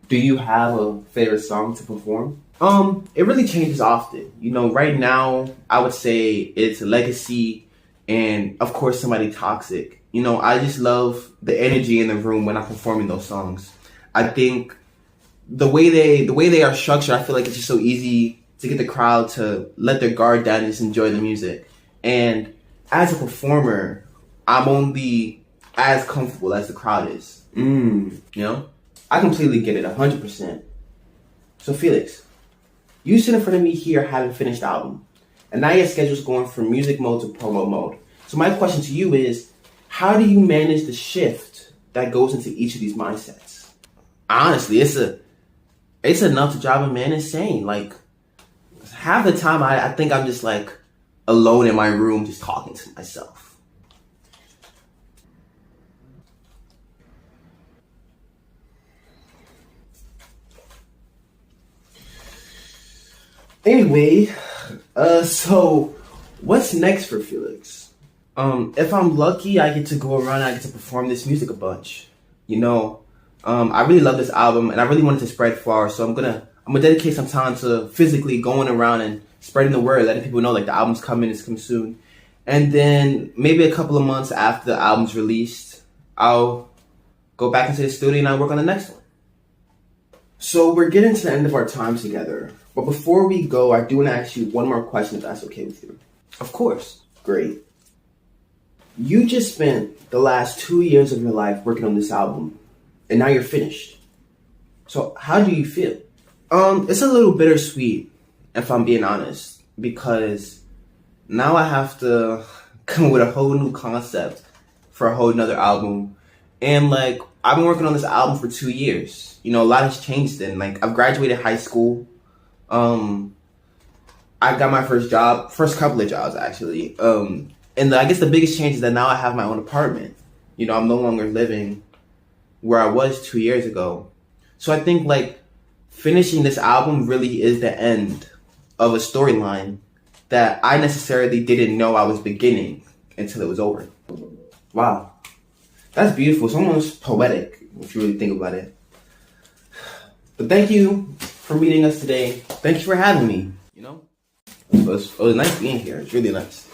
Do you have a favorite song to perform? It really changes often. Right now I would say it's Legacy and of course Somebody Toxic. I just love the energy in the room when I'm performing those songs. I think the way they are structured, I feel like it's just so easy to get the crowd to let their guard down and just enjoy the music. And as a performer, I'm only as comfortable as the crowd is. I completely get it, 100%. So Felix, you sit in front of me here having finished the album, and now your schedule's going from music mode to promo mode. So my question to you is, how do you manage the shift that goes into each of these mindsets? Honestly, it's enough to drive a man insane. Like, half the time I think I'm just like alone in my room just talking to myself. Anyway, so what's next for Felix? If I'm lucky, I get to go around and I get to perform this music a bunch. I really love this album and I really want it to spread far, so I'm gonna dedicate some time to physically going around and spreading the word, letting people know like the album's coming, it's coming soon. And then maybe a couple of months after the album's released, I'll go back into the studio and I'll work on the next one. So we're getting to the end of our time together. But before we go, I do want to ask you one more question if that's okay with you. Of course. Great. You just spent the last 2 years of your life working on this album, and now you're finished. So how do you feel? It's a little bittersweet, if I'm being honest, because now I have to come up with a whole new concept for a whole nother album. And like, I've been working on this album for 2 years. A lot has changed then. Like, I've graduated high school. I got my first couple of jobs actually. And I guess the biggest change is that now I have my own apartment. I'm no longer living where I was 2 years ago. So I think like finishing this album really is the end of a storyline that I necessarily didn't know I was beginning until it was over. Wow. That's beautiful. It's almost poetic if you really think about it. But thank you for meeting us today. Thank you for having me. It was nice being here. It's really nice.